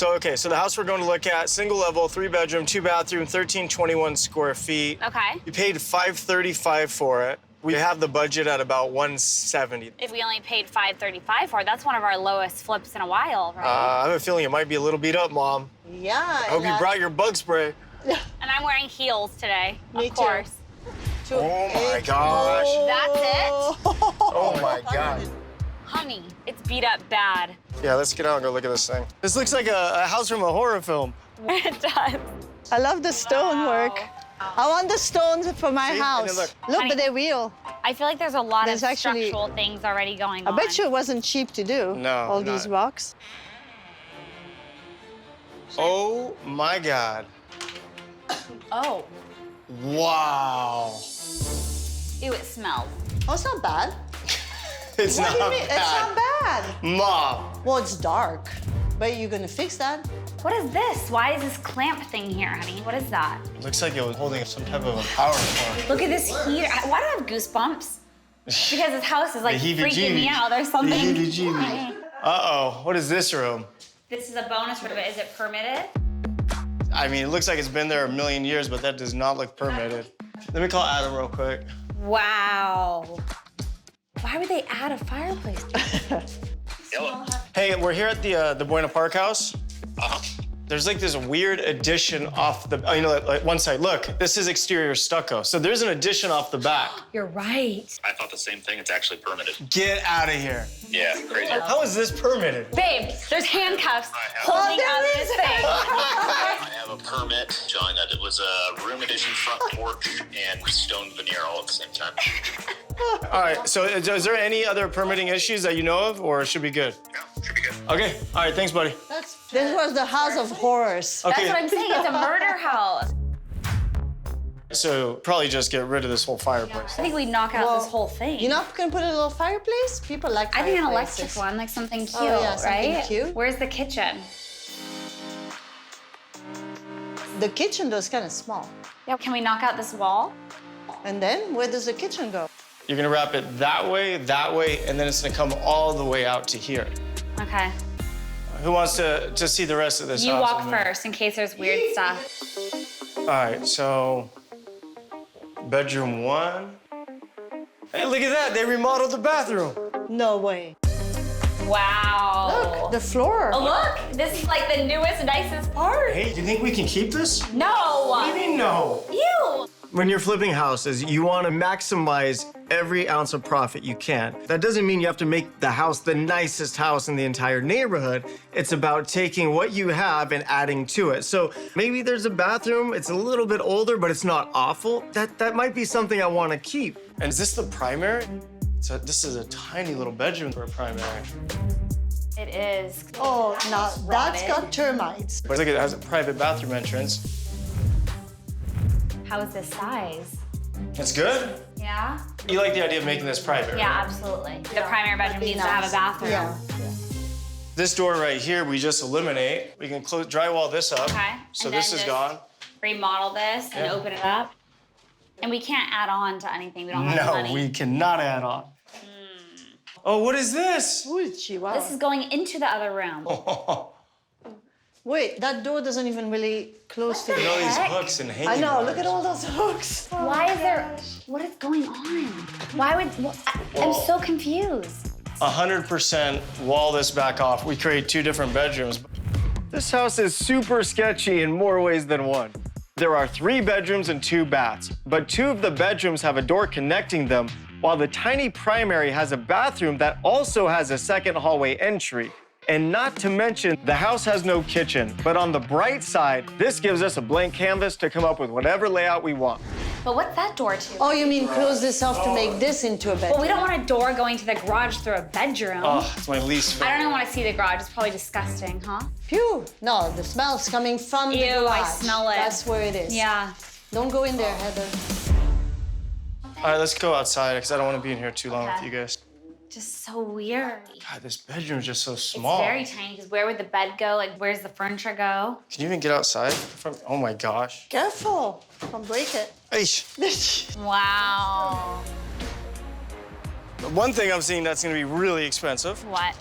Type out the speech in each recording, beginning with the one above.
So, okay, so the house we're going to look at, single level, 3-bedroom, 2-bathroom, 1321 square feet. Okay. You paid $535 for it. We have the budget at about $170. If we only paid $535 for it, that's one of our lowest flips in a while, right? I have a feeling it might be a little beat up, Mom. Yeah. I hope you brought your bug spray. And I'm wearing heels today, Me of course. too. Oh my gosh. That's it? Oh my God. Honey, it's beat up bad. Yeah, let's get out and go look at this thing. This looks like a house from a horror film. It does. I love the stonework. Wow. I want the stones for my See? house. And then Look, Honey, but they're real. I feel like there's a lot There's of actually- structural things already going I on. bet you it wasn't cheap to do. No, All not. these rocks. Oh my God. Oh. Wow. Ew, it smells. Oh, it's not bad. It's What not do you mean? bad. It's not bad. Mom. Well, it's dark, but you're gonna fix that. What is this? Why is this clamp thing here, honey? What is that? Looks like it was holding some type of a power cord. Look at this heater. Why do I have goosebumps? Because this house is like The freaking me heebie-jeebies. out. There's something. The heebie-jeebies. Uh-oh, what is this room? This is a bonus room. Is it permitted? I mean, it looks like it's been there a million years, but that does not look permitted. Let me call Adam real quick. Wow. Why would they add a fireplace? Hey, we're here at the Buena Park house. There's like this weird addition off the, like one side. Look, this is exterior stucco. So there's an addition off the back. You're right. I thought the same thing. It's actually permitted. Get out of here. Yeah, crazy. How is this permitted? Babe, there's handcuffs holding up this thing. I have a permit showing that it was a room addition, front porch, and stone veneer all at the same time. All right, so is there any other permitting issues that you know of, or should be good? Yeah, should be good. Okay, all right, thanks, buddy. This was the house of horrors. Okay, That's what I'm saying. It's a murder house. so probably just get rid of this whole fireplace. I think we knock out this whole thing. You're not gonna put a little fireplace? People like I think an fireplaces. electric one, like something cute, yeah, something right? cute. Where's the kitchen? The kitchen though is kind of small. Yeah, can we knock out this wall? And then where does the kitchen go? You're gonna wrap it that way, and then it's gonna come all the way out to here. Okay. Who wants to see the rest of this You house? walk first in case there's weird stuff. All right, so bedroom 1. Hey, look at that, they remodeled the bathroom. No way. Wow. Look, the floor. Oh, look, this is like the newest, nicest part. Hey, do you think we can keep this? No. What do you mean no? Ew. When you're flipping houses, you want to maximize every ounce of profit you can. That doesn't mean you have to make the house the nicest house in the entire neighborhood. It's about taking what you have and adding to it. So maybe there's a bathroom, it's a little bit older, but it's not awful. That might be something I want to keep. And is this the primary? So this is a tiny little bedroom for a primary. It is. Oh, no, that's rotted. got termites. But look, it has a private bathroom entrance. How is this size? It's good? Yeah? You like the idea of making this private, Yeah, right? absolutely. The primary bedroom Be needs to have a nice. bathroom. Yeah. This door right here, we just eliminate. We can close, drywall this up. Okay. So And this then is just gone. Remodel this and Yeah. open it up. And we can't add on to anything. We don't have the No, money. we cannot add on. Oh, what is this? Ooh, chihuahua. This is going into the other room. Wait, that door doesn't even really close to Look at all the... these heck? hooks and hanging I know, bars. look at all those hooks. Why is there? What is going on? Why would? I'm so confused. 100% wall this back off. We create 2 different bedrooms. This house is super sketchy in more ways than one. There are 3 bedrooms and 2 baths, but 2 of the bedrooms have a door connecting them, while the tiny primary has a bathroom that also has a second hallway entry. And not to mention, the house has no kitchen. But on the bright side, this gives us a blank canvas to come up with whatever layout we want. But what's that door to? Oh, you mean close this off to make this into a bedroom? Well, we don't want a door going to the garage through a bedroom. Oh, it's my least I favorite. don't even want to see the garage. It's probably disgusting, huh? Phew. No, the smell's coming from the Ew, garage. I smell it. That's where it is. Yeah. Don't go in there, Heather. All right, let's go outside, because I don't want to be in here too long with you guys. Just so weird. God, this bedroom's just so It's small. very tiny, because where would the bed go? Like, where's the furniture go? Can you even get outside? Oh my gosh. Careful. Don't break it. Eish. Wow. One thing I'm seeing that's gonna be really expensive. What?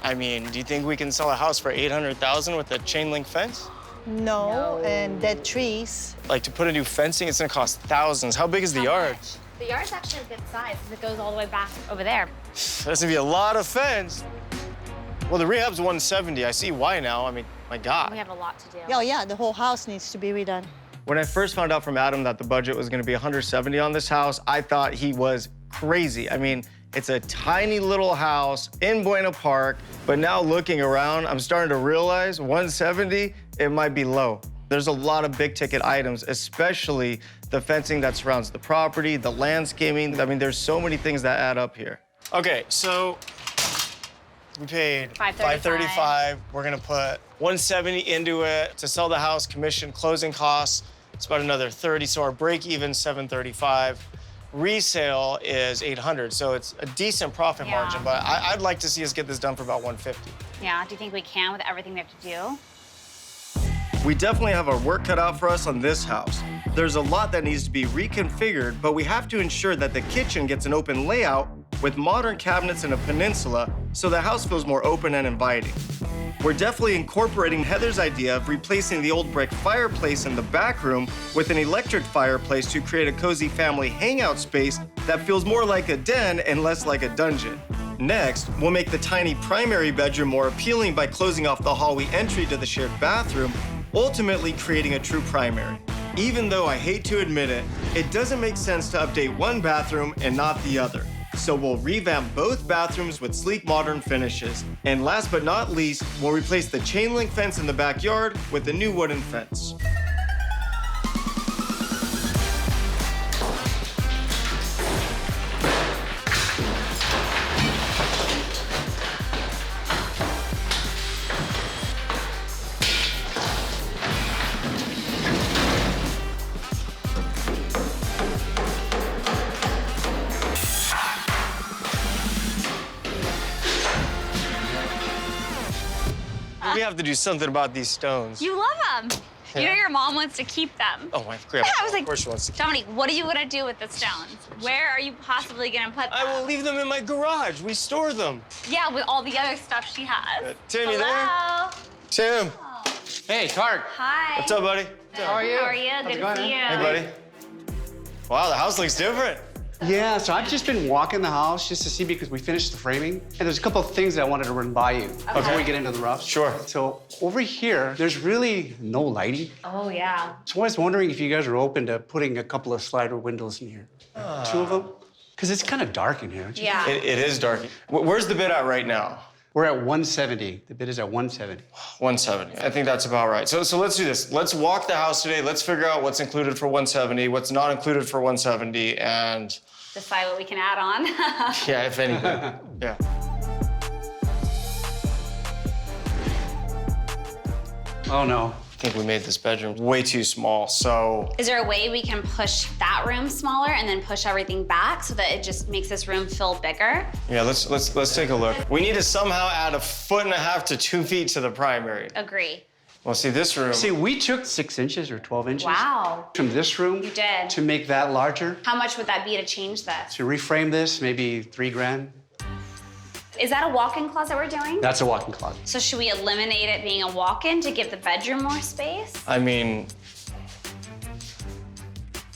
I mean, do you think we can sell a house for 800,000 with a chain link fence? No, and dead trees. Like, to put a new fencing, it's gonna cost thousands. How big is the yard? The yard's actually a good size because it goes all the way back over there. That's gonna be a lot of fence. Well, the rehab's 170. I see why now. I mean, my God. We have a lot to do. Oh, yeah, the whole house needs to be redone. When I first found out from Adam that the budget was gonna be 170 on this house, I thought he was crazy. I mean, it's a tiny little house in Buena Park, but now looking around, I'm starting to realize 170, it might be low. There's a lot of big ticket items, especially the fencing that surrounds the property, the landscaping. I mean, there's so many things that add up here. Okay, so we paid $535. We're gonna put 170 into it to sell the house, commission, closing costs. It's about another 30, so our break even $735. Resale is 800, so it's a decent profit margin, but I'd like to see us get this done for about 150. Yeah, do you think we can with everything we have to do? We definitely have our work cut out for us on this house. There's a lot that needs to be reconfigured, but we have to ensure that the kitchen gets an open layout with modern cabinets and a peninsula so the house feels more open and inviting. We're definitely incorporating Heather's idea of replacing the old brick fireplace in the back room with an electric fireplace to create a cozy family hangout space that feels more like a den and less like a dungeon. Next, we'll make the tiny primary bedroom more appealing by closing off the hallway entry to the shared bathroom, ultimately creating a true primary. Even though I hate to admit it, it doesn't make sense to update one bathroom and not the other. So we'll revamp both bathrooms with sleek modern finishes. And last but not least, we'll replace the chain link fence in the backyard with a new wooden fence. We have to do something about these stones. You love them. You know your mom wants to keep them. Oh, my grandma. Yeah, I was like, of course she wants to keep Dominique, what are you gonna do with the stones? Where are you possibly gonna put them? I will leave them in my garage. We store them. Yeah, with all the other stuff she has. Tim, you there? Hello. Tim. Hey, Tarek. Hi. What's up, buddy? How are you? How are you? Good to see you. Hey, buddy. Wow, the house looks different. Yeah, so I've just been walking the house just to see because we finished the framing. And there's a couple of things that I wanted to run by you before we get into the rough. Sure. So over here, there's really no lighting. Oh, yeah. So I was wondering if you guys are open to putting a couple of slider windows in here. 2 of them. Because it's kind of dark in here. Don't you Yeah. It is dark. Where's the bid at right now? We're at 170. The bid is at 170. 170. I think that's about right. So let's do this. Let's walk the house today. Let's figure out what's included for 170, what's not included for 170, and Decide what we can add on. yeah, if anything. Yeah. Oh, no. I think we made this bedroom way too small, so Is there a way we can push that room smaller and then push everything back so that it just makes this room feel bigger? yeah, let's take a look. We need to somehow add 1.5 to 2 feet to the primary. Agree. Well, see, this room. See, we took 6 inches or 12 inches Wow. from this room You did. to make that larger. How much would that be to change this? To reframe this, maybe $3,000. Is that a walk-in closet we're doing? That's a walk-in closet. So should we eliminate it being a walk-in to give the bedroom more space? I mean,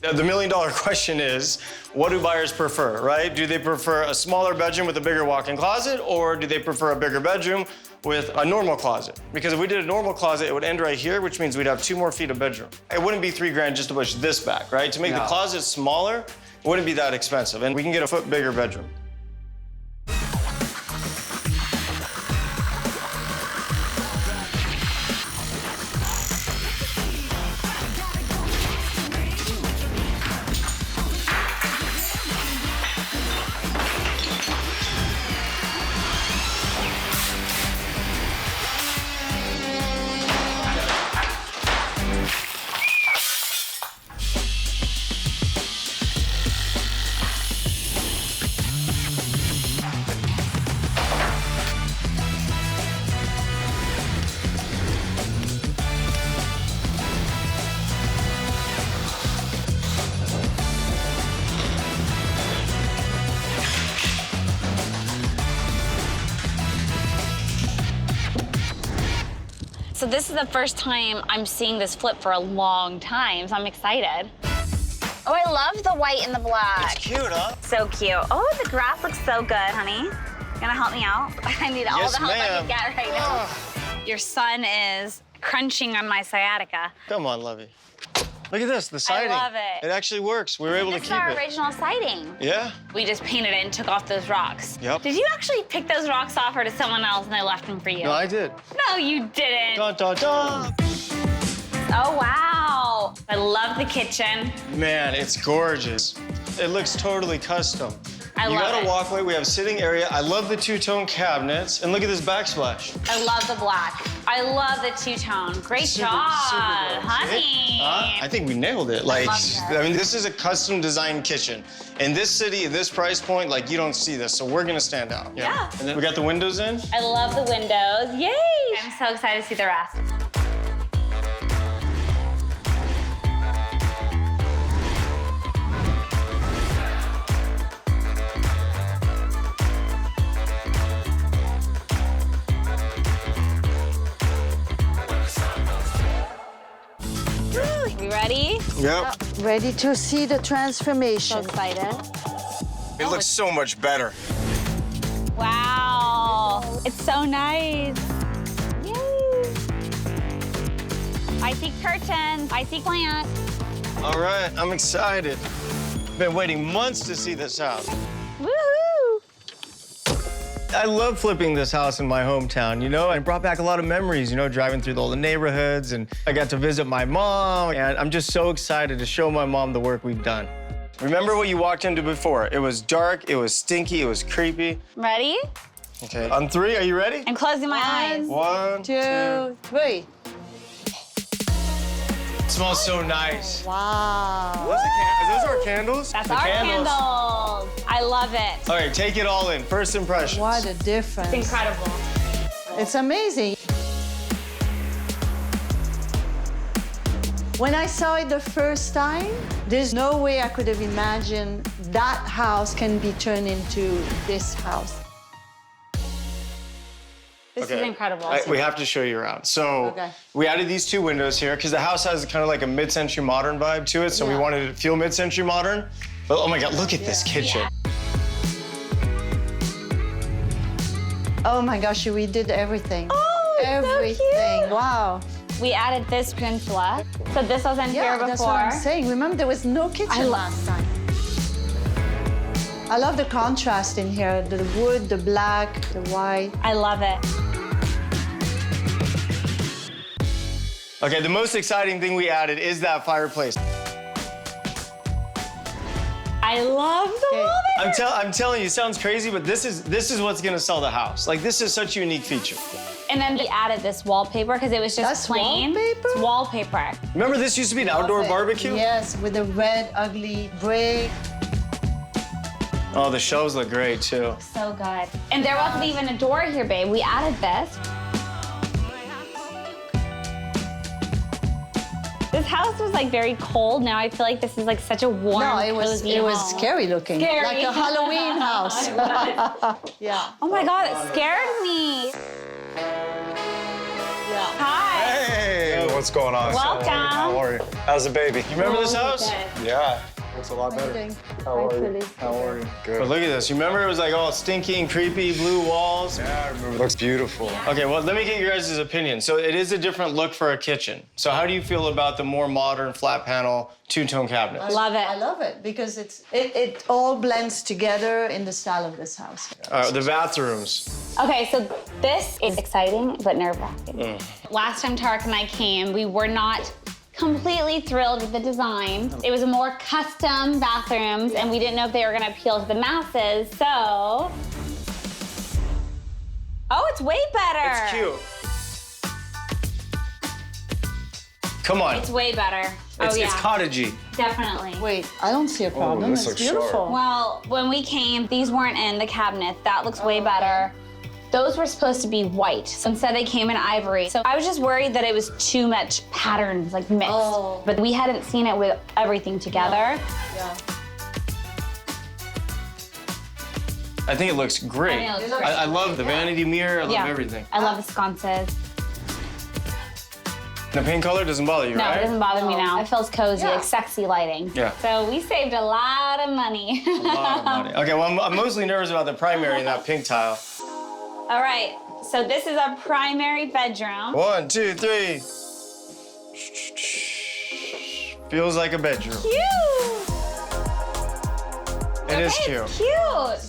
the million-dollar question is, what do buyers prefer, right? Do they prefer a smaller bedroom with a bigger walk-in closet, or do they prefer a bigger bedroom with a normal closet? Because if we did a normal closet, it would end right here, which means we'd have 2 more feet of bedroom. It wouldn't be $3,000 just to push this back, right? To make the No. closet smaller, it wouldn't be that expensive, and we can get a foot bigger bedroom. So this is the first time I'm seeing this flip for a long time, so I'm excited. Oh, I love the white and the black. It's cute, huh? So cute. Oh, the grass looks so good, honey. You gonna help me out? I need all the help I can get right now. Your son is crunching on my sciatica. Come on, Lovey. Look at this, the siding. love it. It actually works. We were able to This keep is our it. original siding. Yeah? We just painted it and took off those rocks. Yep. Did you actually pick those rocks off or did someone else and they left them for you? No, I did. No, you didn't. Dun, dun, dun. Oh, wow. I love the kitchen. Man, it's gorgeous. It looks totally custom. I you love got it. a walkway, we have a sitting area. I love the two-tone cabinets. And look at this backsplash. I love the black. I love the two-tone. Great job, honey. I think we nailed it. Like, love that. I mean, this is a custom designed kitchen. In this city, at this price point, like, you don't see this, so we're gonna stand out. Yeah. And then we got the windows in. I love the windows. Yay! I'm so excited to see the rest. You ready? Yep. Ready to see the transformation. So excited. It looks so much better. Wow. It's so nice. Yay. I see curtains. I see plant. All right, I'm excited. Been waiting months to see this house. Woohoo! I love flipping this house in my hometown, you know? It brought back a lot of memories, you know, driving through all the neighborhoods, and I got to visit my mom, and I'm just so excited to show my mom the work we've done. Remember what you walked into before. It was dark, it was stinky, it was creepy. Ready? Okay, on 3, are you ready? I'm closing my eyes. 1, 2. 2, 3. It smells so nice. Wow. Are those our candles? That's The our candles. I love it. All right, take it all in. First impressions. What a difference. It's incredible. It's amazing. When I saw it the first time, there's no way I could have imagined that house can be turned into this house. This is incredible. We have to show you around. So Okay. we added these 2 windows here because the house has kind of like a mid-century modern vibe to it. So we Yeah. wanted it to feel mid-century modern. But oh my God, look at this kitchen. Oh my gosh, we did everything. Oh, it's so everything. cute. Wow. We added this peninsula. So this wasn't here Yeah, before. that's what I'm saying. Remember, there was no kitchen last time. I love the contrast in here, the wood, the black, the white. I love it. Okay, the most exciting thing we added is that fireplace. I love the wallpaper. I'm telling you, it sounds crazy, but this is what's gonna sell the house. Like, this is such a unique feature. And then we added this wallpaper because it was just That's plain. wallpaper? It's wallpaper. Remember this used to be an outdoor barbecue? Yes, with the red, ugly brick. Oh, the shelves look great too. So good. And there wasn't even a door here, babe. We added this. This house was like very cold. Now I feel like this is like such a warm, No, it was cozy home. scary looking. Scary. Like a Halloween house. Yeah. Oh my God, it scared me. Hi. Hey, What's going on? Welcome. How are you? How's the baby? you remember this house? Yeah, looks a lot better. How are you? How are you? Good. But look at this. You remember it was like all stinky and creepy, blue walls? Yeah, I remember. Looks beautiful. Okay, well, let me get your guys' opinion. So it is a different look for a kitchen. So how do you feel about the more modern flat panel two-tone cabinets? Love it. I love it because it all blends together in the style of this house. The bathrooms. Okay, so this is exciting but nerve-wracking. Last time Tarek and I came, we were not completely thrilled with the design. It was a more custom bathrooms, and we didn't know if they were gonna appeal to the masses, so. Oh, it's way better. It's cute. Come on. It's way better. It's yeah, cottagey. Definitely. Wait, I don't see a problem. this It's looks beautiful. sharp. Well, when we came, these weren't in the cabinet. That looks way better. Those were supposed to be white, so instead they came in ivory. So I was just worried that it was too much patterns, like mixed. Oh. But we hadn't seen it with everything together. Yeah. I think it looks great. I think it looks great. I love the vanity mirror. I love everything. I love the sconces. The pink color doesn't bother you, No, right? it doesn't bother me now. It feels cozy, like sexy lighting. Yeah. So we saved a lot of money. A lot of money. Okay, well, I'm mostly nervous about the primary and that pink tile. All right, so this is our primary bedroom. 1, 2, 3. Feels like a bedroom. Cute! It is cute. It's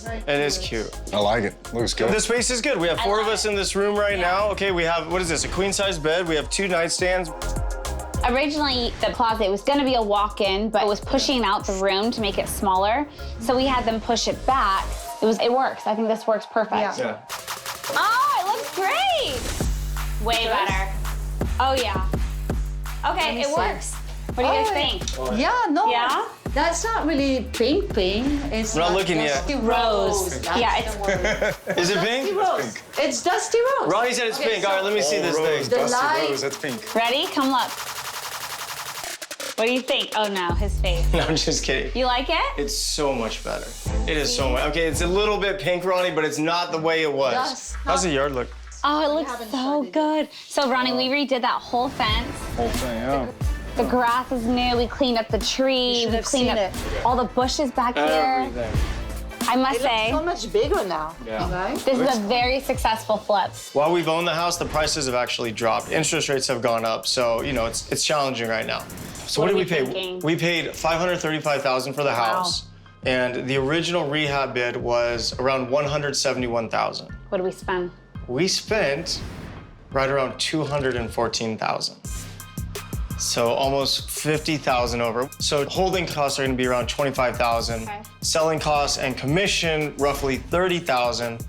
cute. It is cute. I like it. Looks good. The space is good. We have 4 of love us it. in this room right now. Okay, we have, what is this, a queen-size bed. We have 2 nightstands. Originally, the closet was gonna be a walk-in, but it was pushing out the room to make it smaller. So we had them push it back. It works. I think this works perfect. Yeah. Oh, it looks great. Way better. Oh, yeah. Okay, me it see. works. What do you guys think? Yeah, no. Yeah? That's not really pink. It's We're not like looking yet. dusty rose. That's Yeah, the word. Is it pink? Rose. It's dusty rose. Ronnie said it's pink. All right, let me see this Rose, thing. The dusty light- rose, that's pink. Ready? Come look. What do you think? Oh, no, his face. No, I'm just kidding. You like it? It's so much better. It is so much. Okay, it's a little bit pink, Ronnie, but it's not the way it was. Yes. How's the yard look? Oh, it looks haven't so started good. So, Ronnie, we redid that whole fence. Whole thing, yeah. The grass is new. We cleaned up the tree. should We have cleaned seen up it. all the bushes back here. Everything. I must It say, looks so much bigger now. Yeah. Right? this is a very successful flip. While we've owned the house, the prices have actually dropped. Interest rates have gone up, so you know it's challenging right now. So what What did are we we pay? thinking? We paid $535,000 for the house, and the original rehab bid was around $171,000. What do we spend? We spent right around $214,000. So almost $50,000 over. So holding costs are gonna be around $25,000. Okay. Selling costs and commission, roughly $30,000,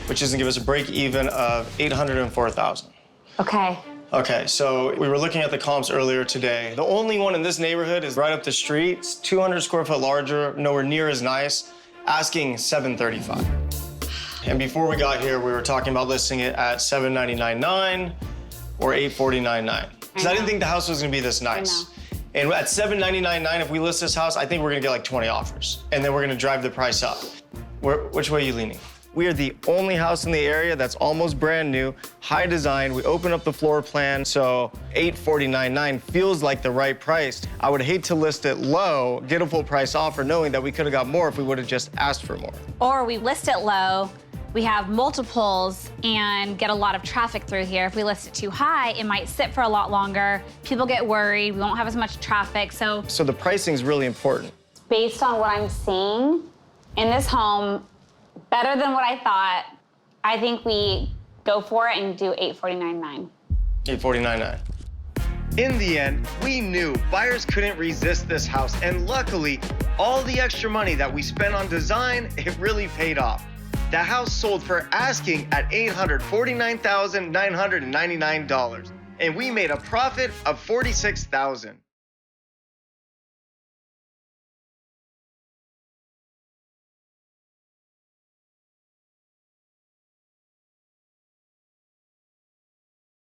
which is gonna give us a break even of $804,000. Okay. Okay, so we were looking at the comps earlier today. The only one in this neighborhood is right up the street. It's 200 square foot larger, nowhere near as nice, asking $735,000. And before we got here, we were talking about listing it at $799,900 or $849,900. Because I didn't think the house was gonna be this nice. And at $799,900, if we list this house, I think we're gonna get like 20 offers. And then we're gonna drive the price up. Which way are you leaning? We are the only house in the area that's almost brand new, high design. We open up the floor plan, so $849,900 feels like the right price. I would hate to list it low, get a full price offer, knowing that we could have got more if we would have just asked for more. Or we list it low, we have multiples and get a lot of traffic through here. If we list it too high, it might sit for a lot longer. People get worried, we won't have as much traffic. So So the pricing is really important. based on what I'm seeing in this home, better than what I thought, I think we go for it and do $849,900. $849,900. In the end, we knew buyers couldn't resist this house, and luckily, all the extra money that we spent on design, it really paid off. The house sold for asking at $849,999, and we made a profit of $46,000.